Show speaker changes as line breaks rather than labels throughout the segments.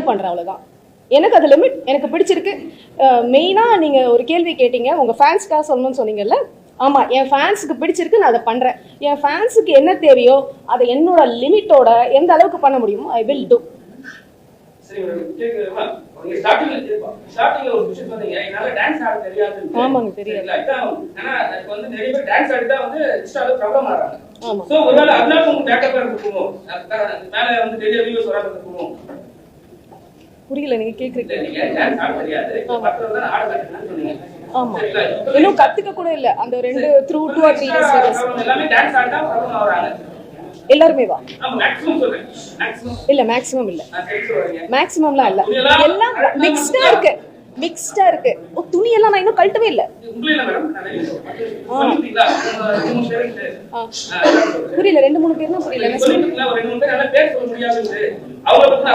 பண்றேன், அவ்வளவுதான். எனக்கு அது லிமிட், எனக்கு பிடிச்சிருக்கு. மெயினா நீங்க ஒரு கேள்வி கேட்டீங்க, உங்க ஃபேன்ஸ்க்காக சொல்லணும்னு சொன்னீங்கல்ல. ஆமா, என் ஃபேன்ஸுக்கு பிடிச்சிருக்கு, நான் அதை பண்றேன். என் ஃபேன்ஸுக்கு என்ன தேவையோ அதை என்னோட லிமிட்டோட எந்த அளவுக்கு பண்ண முடியுமோ ஐ வில் டூ. ஆமாங்க, தெரியாது. புரியல நீங்க கேக்குறீங்க. ஆமா, இன்னும் கத்துக்க கூட இல்ல. அந்த 2 or 3 days எல்லாருமே வா இல்ல, மேக்ஸிமம் இல்ல, மேக்ஸிமம்லாம் இல்ல, எல்லாம் மிக்ஸ்டா இருக்கு, மிக்ஸ்டா இருக்கு. துணி எல்லாம் நான் இன்னும் கழட்டவே இல்ல. புரியல, 2-3 பேர்னா புரியல.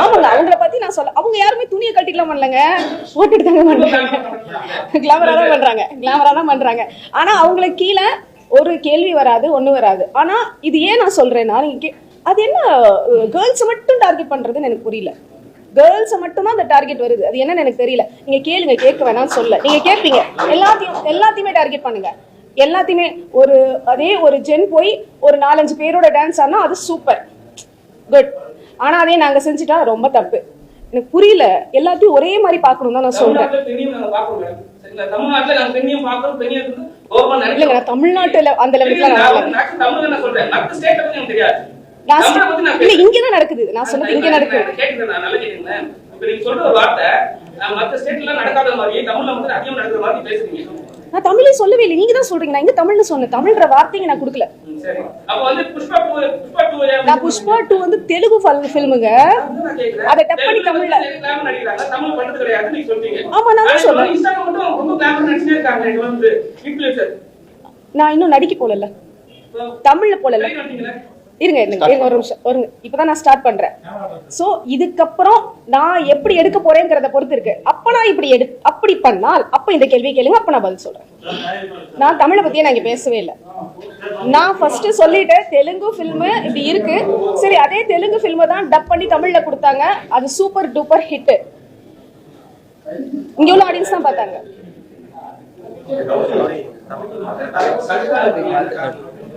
ஆமாங்க, அவங்கள பத்தி நான் சொல்ல, அவங்க யாருமே துணியை கட்டிக்கலாம் பண்ணலங்க, போட்டுட்டு தாங்க பண்றாங்க. கிளாமரா தான் பண்றாங்க, கிளாமரா தான் பண்றாங்க. ஆனா அவங்களுக்கு கீழே ஒரு கேள்வி வராது, ஒண்ணு வராது. ஆனா இது ஏன் நான் சொல்றேன்னா, நீங்க அது என்ன கேர்ள்ஸ் மட்டும் டார்கெட் பண்றதுன்னு எனக்கு புரியல. கேர்ள்ஸ் மட்டும் தான் அந்த டார்கெட் வருது, அது என்னன்னு எனக்கு தெரியல. நீங்க கேளுங்க, கேட்க வேணாம்னு சொல்ல, நீங்க கேட்பீங்க. எல்லாத்தையுமே டார்கெட் பண்ணுங்க, எல்லாத்தையுமே. அதே ஒரு ஜென் போய் ஒரு 4-5 பேரோட டான்ஸ் ஆனா அது சூப்பர் குட். ஆனா அதே நாங்க செஞ்சுட்டா ரொம்ப தப்பு. எனக்கு புரியல, எல்லாத்தையும் ஒரே மாதிரி பாக்கணும் தான் நான் சொல்றேன். இல்லங்க, நான் தமிழ்நாட்டுல அந்த லெவலுக்கு இல்ல, இங்கதான் நடக்குது. நான் சொன்னது இங்க நடக்குது. நான் தமிழே சொல்லவே இல்லை, நீங்க தான் சொல்றீங்க. நான் இங்க தமிழ்ல சொன்னேன், தமிழ்ன்ற வார்த்தைங்க நான் கொடுக்கல. நான் புஷ்பா 2 வந்து தெலுங்கு ஃபில்முங்க, அதை டப் பண்ணி தமிழ்ல. ஆமா, நான் சொல்றேன், நான் இன்னும் நடிக்க போல, தமிழ்ல போல. இருங்க ஒரு நிமிஷம், இப்பதான் நான் ஸ்டார்ட் பண்றேன். சோ இதுக்கப்புறம் நான் எப்படி எடுக்க போறேங்கிறத பொறுத்து இருக்கு. அப்ப நான் அப்படி பண்ணால் அப்ப இந்த கேள்வி கேளுங்க, அப்ப நான் பதில் சொல்றேன். நான் தமிழை பத்தியே நான் இங்க பேசவே இல்லை. நான் ஃபர்ஸ்ட் சொல்லிட்டேன், தெலுங்கு ஃபில்ம் இப்படி இருக்கு. சரி, அதே தெலுங்கு ஃபில்ம் தான் டப் பண்ணி தமிழ்ல கொடுத்தாங்க, அது சூப்பர் டூப்பர் ஹிட். இங்க உள்ள ஆடியன்ஸ் தான் பார்த்தாங்க.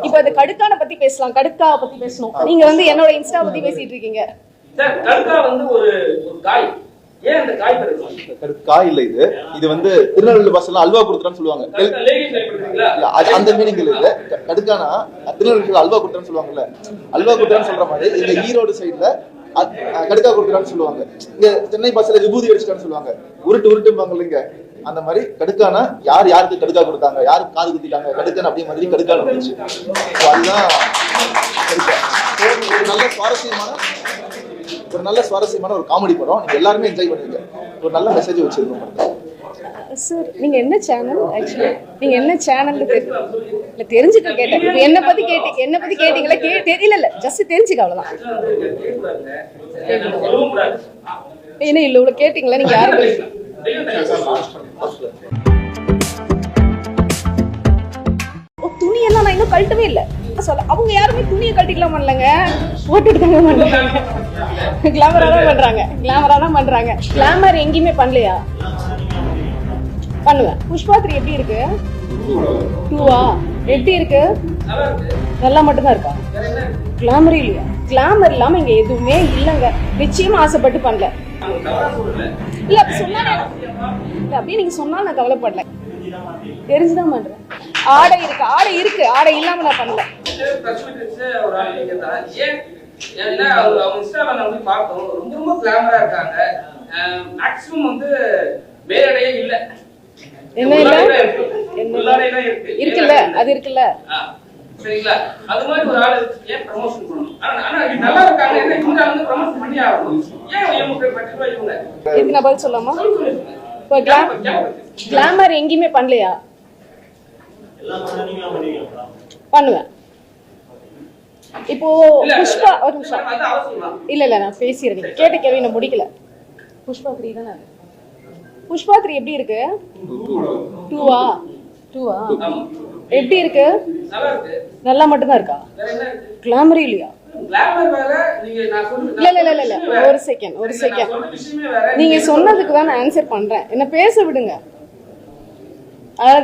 இப்ப அது கடுக்கான பத்தி பேசலாம், கடுக்கா பத்தி பேசணும். நீங்க வந்து என்னோட இன்ஸ்டா பத்தி பேசிட்டு இருக்கீங்க.
கடுக்கா வந்து ஒரு காய். ஏன் அந்த காய் பெருசு?
காய் இல்ல, இது வந்து திருநெல்வேலி பாஷையில அல்வா கொடுத்துறான்னு சொல்லுவாங்க. அந்த மீனிங் இல்ல. கடுக்கானா திருநெல்வேலி அல்வா கொடுத்துறான்னு சொல்லுவாங்கல்ல, அல்வா கொடுத்துறான்னு சொல்ற மாதிரி இந்த ஈரோடு சைடுல கடுக்கா கொடுத்துறான்னு சொல்லுவாங்க. இங்க சென்னை பாஷையில விபூதி அடிச்சுட்டான்னு சொல்லுவாங்க, உருட்டும்பாங்க இல்லைங்க. அந்த மாதிரி கடுக்கானா யாருக்கு கடுக்கா கொடுத்தாங்க, யாருக்கு காது குத்திட்டாங்க, கடுக்கான அப்படியே மாதிரி கடுக்கான வந்துச்சு. அதுதான் ஒரு நல்ல சுவாரஸ்யமான ஒரு காமெடி படம். நீங்க எல்லாருமே என்ஜாய் பண்ணுவீங்க. ஒரு நல்ல மெசேஜ் வச்சிருக்கோம்.
சார், நீங்க என்ன சேனல்? ஆக்சுவலி நீங்க என்ன சேனல்ல தெரிஞ்சுக்க கேட்டேன். என்ன பத்தி கேட்டீங்களா? தெரியல, ஜஸ்ட் தெரிஞ்சுக்க, அவ்வளவுதான். என்ன இல்ல, இவ்வளவு கேட்டீங்களா? நீங்க யாரு? துணி எல்லாம் நான் இன்னும் கழட்டவே இல்ல. அவங்க யாருமே துணியை கழட்டிக்கலாம் பண்ணலங்க, போட்டுட்டு தாங்க பண்றாங்க. கிளாமரா தான் பண்றாங்க. கிளாமர் எங்கேயுமே பண்ணலையா? பண்ணுவேன். புஷ்பா 3 எப்படி இருக்கு? 2 எப்படி இருக்கு? நல்லா மட்டும் தான் இருக்கா? கிளாமர் இல்லையா? கிளாமர் இல்லாம இங்க எதுவுமே இல்லங்க. நிச்சயமா ஆசைப்பட்டு பண்ணல. இல்ல அப்படி சொன்னா, இல்ல அப்படியே நீங்க சொன்னா நான் கவலைப்படல, தெரிஞ்சுதான் பண்றேன். ஆடை இருக்கு, ஆடை இல்லாம நான் பண்ணல. என்ன இல்ல இருக்குல்ல, அது இருக்குல்ல.
சரிங்களா? அது மாதிரி ஒரு ஆளு ஏன் ப்ரமோஷன் பண்ணணும்? ஆனா இது நல்லா இருக்காங்க, என்ன இவங்க வந்து ப்ரமோஷன் பண்ணி ஆகணும். ஏன் இவங்க பர்టిక్యులர் இவங்க?
இதுக்கு நான் பதில் சொல்லாமா? இப்போ கிளாமர் எங்கேயுமே பண்ணலையா? பண்ணுவேன். இப்போ புஷ்பா ஒரு நிமிஷம். இல்ல நான் பேசிடுறேன், கேட்ட கேள்வி நான் முடிக்கல. புஷ்பா 3 தானே. புஷ்பா 3 எப்படி இருக்கு? 2 2 எப்படி இருக்கு?
நல்லா இருக்கு.
நல்லா மட்டும்தான் இருக்கா?
வேற என்ன இருக்கு?
கிளாமரே இல்லையா?
கிளாமர் வேற, நீங்க நான் சொல்றது
இல்ல ஒரு செகண்ட்
சொன்ன விஷயமே வேற.
நீங்க சொன்னதுக்கு தான் நான் ஆன்சர் பண்றேன், என்ன பேச விடுங்க.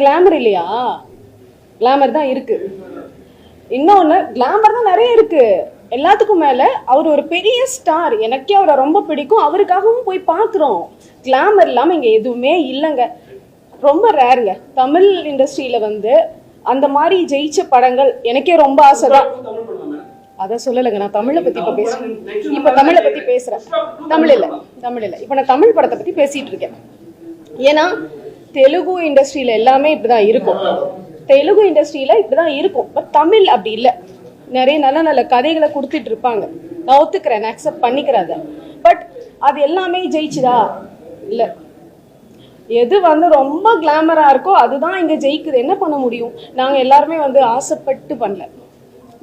கிளாமர் இல்லையா? கிளாமர் தான் இருக்கு. இன்னொன்னு, கிளாமர் தான் நிறைய இருக்கு. எல்லாத்துக்கும் மேல அவர் ஒரு பெரிய ஸ்டார், எனக்கே அவரை ரொம்ப பிடிக்கும், அவருக்காகவும் போய் பாக்குறோம். கிளாமர் இல்லாம இங்க எதுவுமே இல்லைங்க. ரொம்ப ரேருங்க தமிழ் இண்டஸ்ட்ரியில வந்து அந்த மாதிரி ஜெயிச்ச படங்கள். எனக்கே ரொம்ப ஆசைதான்.
தமிழ் படம் மேம்.
அத சொல்லலைங்க, நான் தமிழை பத்தி இப்ப தமிழை பத்தி பேசுறேன். தமிழ் இல்ல இப்ப நான் தமிழ் படத்தை பத்தி பேசிட்டு இருக்கேன். ஏன்னா தெலுங்கு இண்டஸ்ட்ரியில எல்லாமே இப்படிதான் இருக்கும். தெலுங்கு இண்டஸ்ட்ரியில இப்படிதான் இருக்கும். பட் தமிழ் அப்படி இல்லை. நிறைய நல்ல நல்ல கதைகளை கொடுத்துட்டு இருப்பாங்க. நான் ஒத்துக்கிறேன், நான் அக்செப்ட் பண்ணிக்கிறேன். பட் அது எல்லாமே ஜெயிச்சுதா? இல்ல. எது வந்து ரொம்ப கிளாமரா இருக்கோ அதுதான் இங்க ஜெயிக்குது. என்ன பண்ண முடியும்? நாங்க எல்லாருமே வந்து ஆசைப்பட்டு பண்ணல,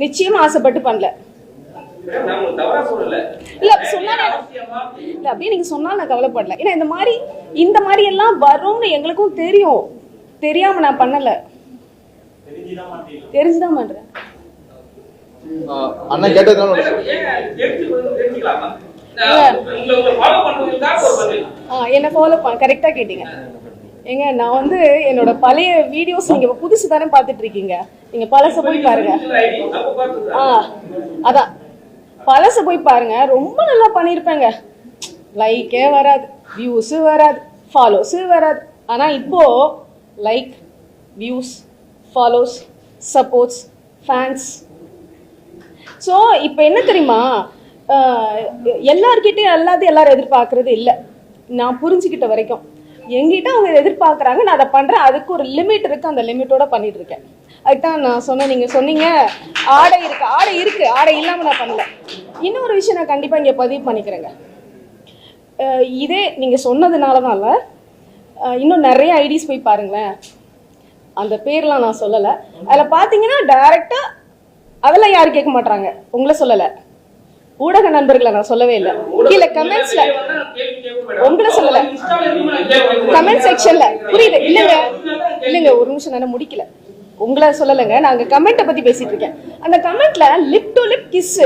நிச்சயமா ஆசைப்பட்டு பண்ணல.
நான் உங்களுக்கு தவறா சொல்லல.
இல்ல சொன்னாலே இல்ல அப்படியே நீங்க சொன்னாலும் நான் கவலைப்படல. ஏன்னா இந்த மாதிரி எல்லாம் வரும்னு எங்களுக்கும் தெரியும். தெரியாம நான் பண்ணல, தெரிஞ்சுதான் பண்றேன்.
அண்ணா கேட்டதுனால
தெரிஞ்சுக்கலாமா? உங்களை ஃபாலோ பண்றதுக்காக ஒரு பதில்.
என்ன ஃபாலோ பண்ண கரெக்டா கேட்டீங்க. ஏங்க நான் வந்து என்னோட பழைய வீடியோஸ் நீங்க புதுசு தானே பாத்துட்டு இருக்கீங்க. நீங்க பழச போய் பாருங்க. அதான் பழச போய் பாருங்க, ரொம்ப நல்லா பண்ணிருப்பேங்க. லைக்கே வராது, வியூஸ் வராது, ஃபாலோஸ் வராது. ஆனா இப்போ like, views, follows, supports, fans. So இப்போ என்ன தெரியுமா, எல்லார்கிட்டையும் எல்லாரும் எதிர்பார்க்கறது இல்லை. நான் புரிஞ்சுக்கிட்ட வரைக்கும் எங்கிட்ட அவங்க எதிர்பார்க்குறாங்க, நான் அதை பண்றேன். அதுக்கு ஒரு லிமிட் இருக்கு, அந்த லிமிட்டோட பண்ணிட்டு இருக்கேன். அதுதான் நான் சொன்னேன். நீங்க சொன்னீங்க ஆடை இருக்கு, ஆடை இல்லாம நான் பண்ணல. இன்னொரு விஷயம் நான் கண்டிப்பா இங்க பதிவு பண்ணிக்கிறேங்க. இதே நீங்க சொன்னதுனாலதான் இல்ல, இன்னும் நிறைய ஐடிஸ் போய் பாருங்களேன். அந்த பேர்லாம் நான் சொல்லல. அதுல பாத்தீங்கன்னா டைரக்டா அதெல்லாம் யாரும் கேட்க மாட்டாங்க. உங்களை சொல்லல, ஊடக நண்பர்களை நான் சொல்லவே இல்லை. கீழே கமெண்ட்ஸ்ல உங்களை சொல்லல, கமெண்ட் செக்ஷன்ல புரியுது. இல்லைங்க ஒரு நிமிஷம், நான் முடிக்கல. உங்களை சொல்லலைங்க, நாங்க கமெண்ட்டை பத்தி பேசிட்டு இருக்கேன். அந்த கமெண்ட்ல லிப் டு லிப் கிஸ்,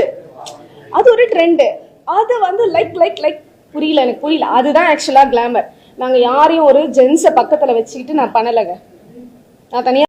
அது ஒரு ட்ரெண்ட். அது வந்து லைக் புரியல, எனக்கு புரியல. அதுதான் ஆக்சுவலா கிளாமர். நாங்க யாரையும் ஒரு ஜென்ஸை பக்கத்துல வச்சுக்கிட்டு நான் பண்ணலைங்க. நான் தனியா